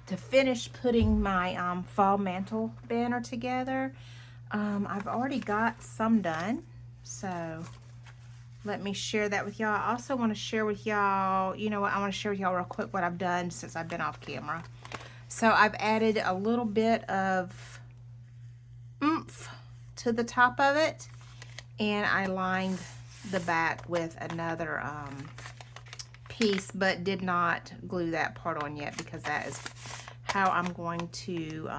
to finish putting my fall mantle banner together. I've already got some done, so let me share that with y'all. I also want to share with y'all, you know what, I want to share with y'all real quick what I've done since I've been off camera. So I've added a little bit of oomph to the top of it, and I lined the back with another piece, but did not glue that part on yet because that is how I'm going to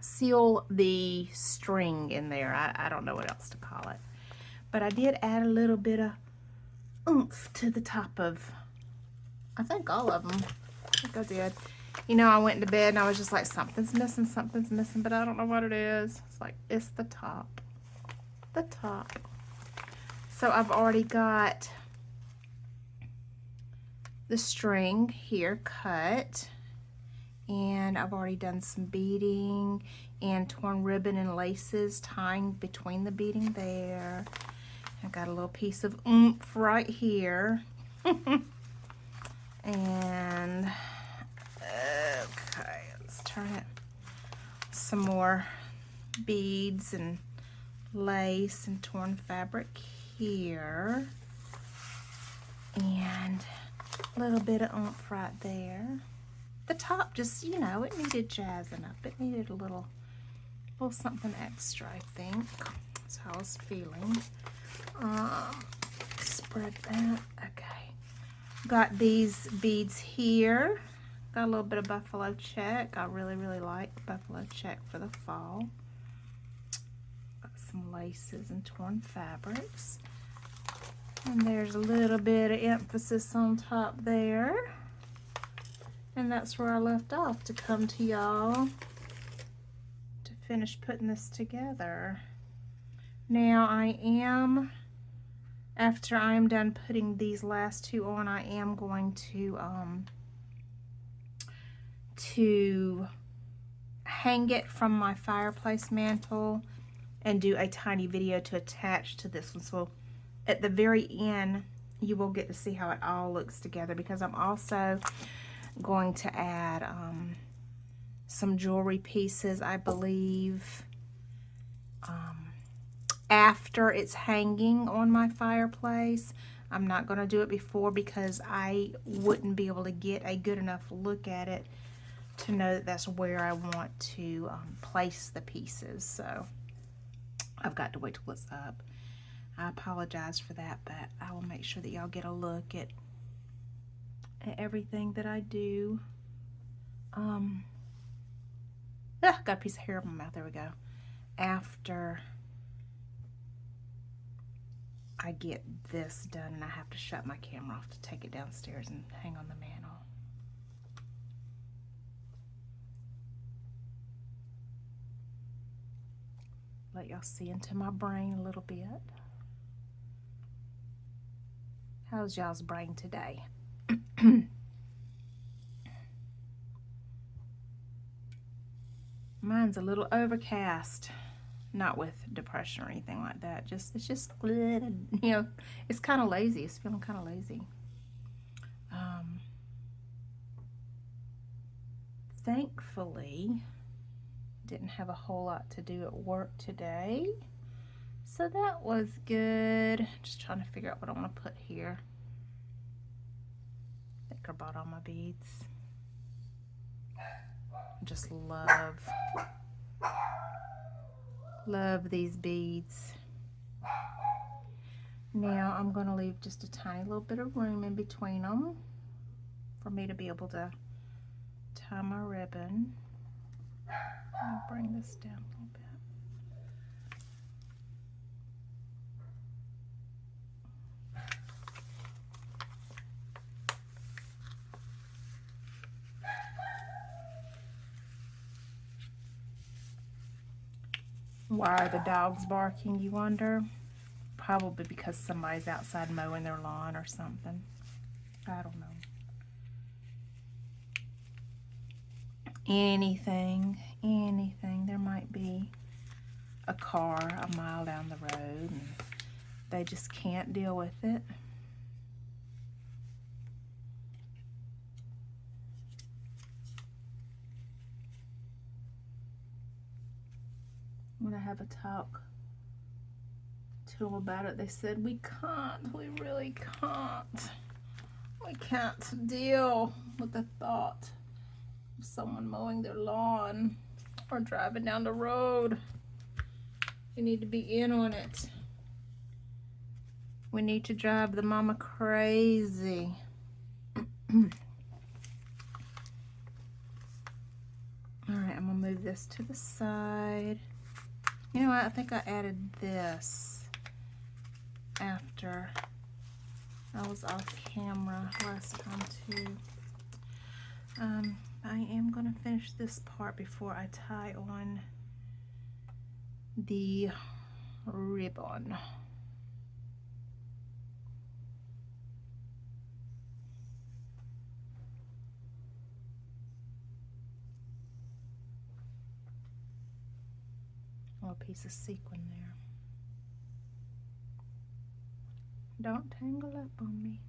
seal the string in there. I don't know what else to call it, but I did add a little bit of oomph to the top of, I think all of them. I think I did. You know, I went into bed and I was just like, something's missing, but I don't know what it is. It's like, it's the top. The top. So I've already got the string here cut, and I've already done some beading and torn ribbon and laces tying between the beading there. I got a little piece of oomph right here. And okay, let's turn it. Some more beads and lace and torn fabric here, and a little bit of oomph right there. The top just, you know, it needed jazzing up. It needed a little something extra, I think. That's how I was feeling. Spread that. Okay. Got these beads here. Got a little bit of buffalo check. I really, really like buffalo check for the fall. Got some laces and torn fabrics. And there's a little bit of emphasis on top there. And that's where I left off to come to y'all to finish putting this together. Now I am, after I am done putting these last two on, I am going to hang it from my fireplace mantle and do a tiny video to attach to this one. So at the very end, you will get to see how it all looks together, because I'm also going to add some jewelry pieces, I believe, after it's hanging on my fireplace. I'm not going to do it before because I wouldn't be able to get a good enough look at it to know that that's where I want to place the pieces. So I've got to wait till it's up. I apologize for that, but I will make sure that y'all get a look at everything that I do. Got a piece of hair in my mouth. There we go. After I get this done, and I have to shut my camera off to take it downstairs and hang on the mantle. Let y'all see into my brain a little bit. How's y'all's brain today? Mine's a little overcast. Not with depression or anything like that. It's just, you know, it's kind of lazy. It's feeling kind of lazy. Thankfully, didn't have a whole lot to do at work today, so that was good. Just trying to figure out what I want to put here. I think I bought all my beads. I just love these beads. Now I'm going to leave just a tiny little bit of room in between them for me to be able to tie my ribbon. I'll bring this down a little bit. Why are the dogs barking, you wonder? Probably because somebody's outside mowing their lawn or something. I don't know. Anything. There might be a car a mile down the road and they just can't deal with it. when I have a talk to them about it, they said, we really can't. We can't deal with the thought of someone mowing their lawn or driving down the road. You need to be in on it. We need to drive the mama crazy. Alright, I'm going to move this to the side. You know what? I think I added this after I was off camera last time too. I am going to finish this part before I tie on the ribbon. A piece of sequin there. Don't tangle up on me.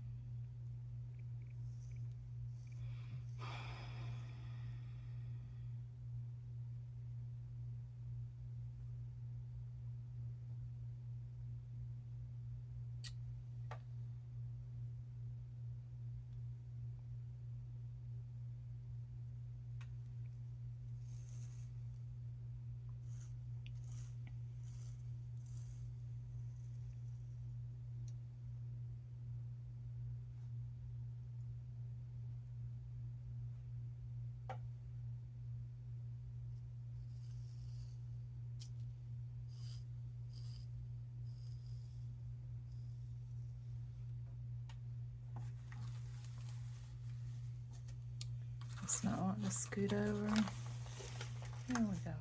It's not wanting to scoot over. There we go.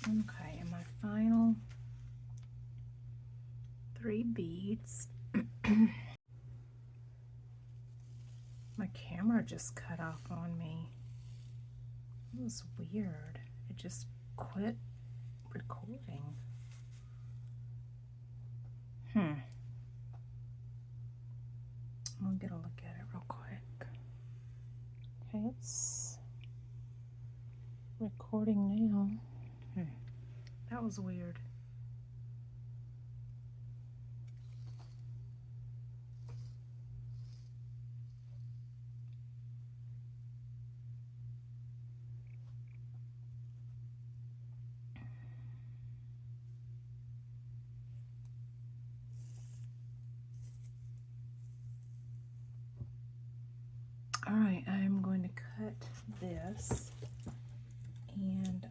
Okay, and my final 3 beads. My camera just cut off on me. It was weird. It just quit recording. I'm gonna get a look at it real quick. Okay, it's recording now. That was weird. All right, I'm going to cut this and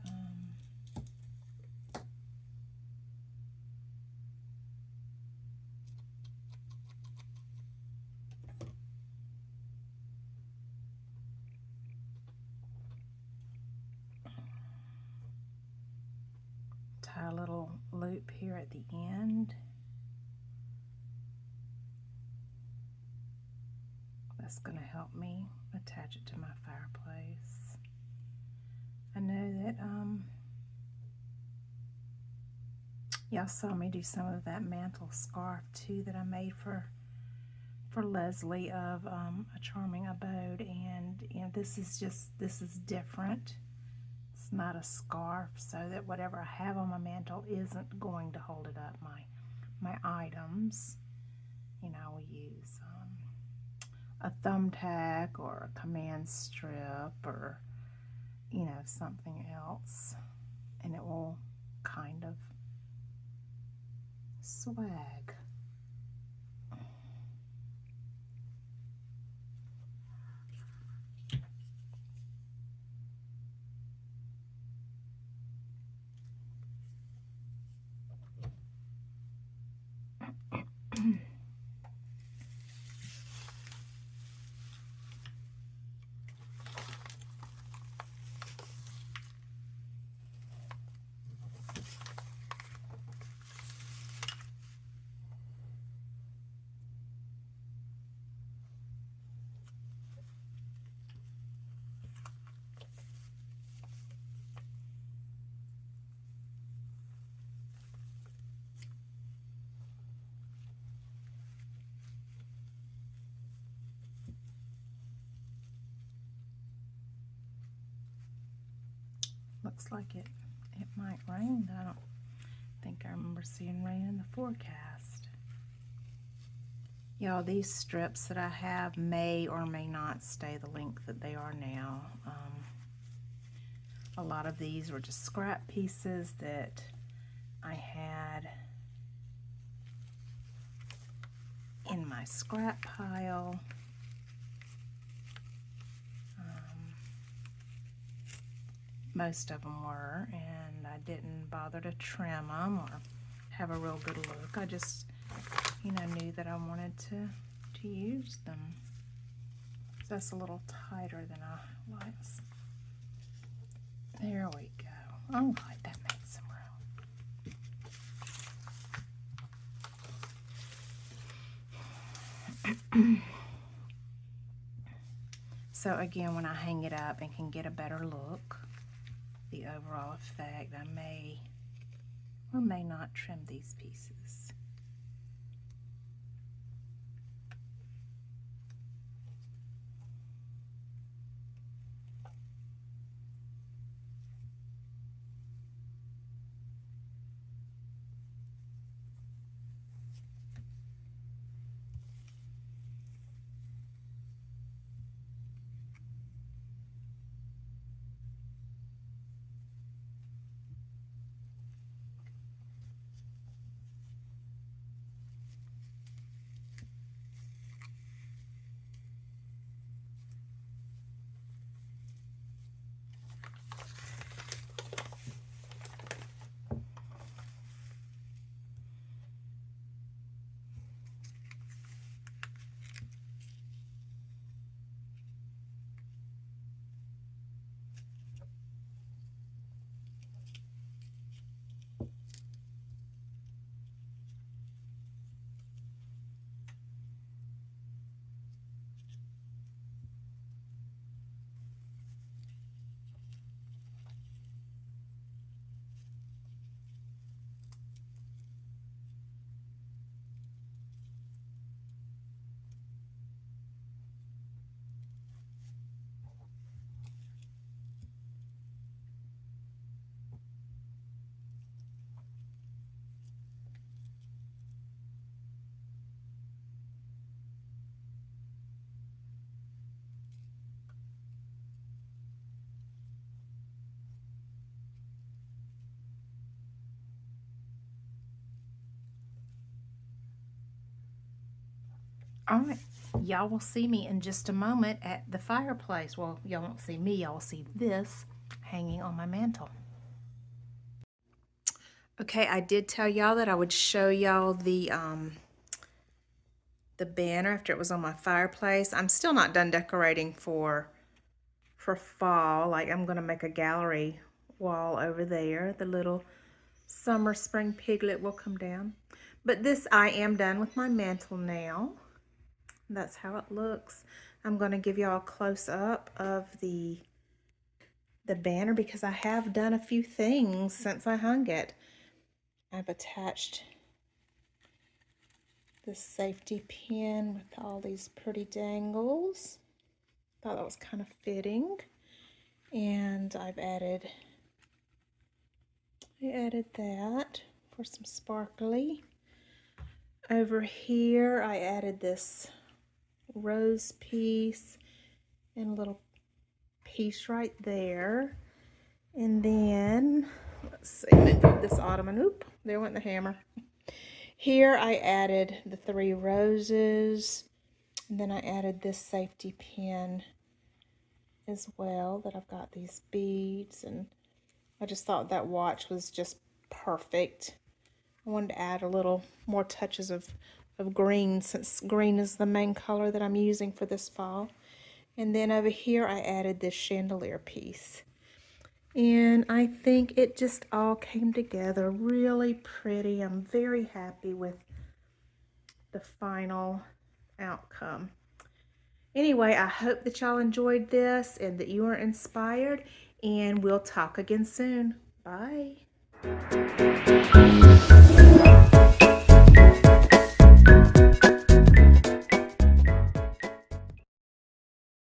tie a little loop here at the end. That's going to help me attach it to my fireplace. I know that y'all saw me do some of that mantle scarf too that I made for Leslie of A Charming Abode, and you know, this is different. It's not a scarf, so that whatever I have on my mantle isn't going to hold it up, my items. you know, we use a thumbtack or a command strip or, you know, something else, and it will kind of swag. Looks like it might rain. I don't think I remember seeing rain in the forecast. Y'all, these strips that I have may or may not stay the length that they are now. A lot of these were just scrap pieces that I had in my scrap pile. Most of them were, and I didn't bother to trim them or have a real good look. I just, you know, knew that I wanted to use them. So that's a little tighter than I was. There we go. All right, that made some room. So again, when I hang it up and can get a better look, the overall effect, I may or may not trim these pieces. All right, y'all will see me in just a moment at the fireplace. Well, y'all won't see me, y'all will see this hanging on my mantle. Okay, I did tell y'all that I would show y'all the banner after it was on my fireplace. I'm still not done decorating for fall. Like, I'm gonna make a gallery wall over there. The little summer spring piglet will come down. But this, I am done with my mantle now. That's how it looks. I'm going to give y'all a close-up of the banner because I have done a few things since I hung it. I've attached the safety pin with all these pretty dangles. Thought that was kind of fitting. And I added that for some sparkly. Over here, I added this rose piece and a little piece right there. And then, let's see, move this ottoman. Oop, there went the hammer. Here I added the 3 roses. And then I added this safety pin as well, that I've got these beads, and I just thought that watch was just perfect. I wanted to add a little more touches of green, since green is the main color that I'm using for this fall. And then over here I added this chandelier piece. And I think it just all came together really pretty. I'm very happy with the final outcome. Anyway, I hope that y'all enjoyed this and that you are inspired, and we'll talk again soon. Bye.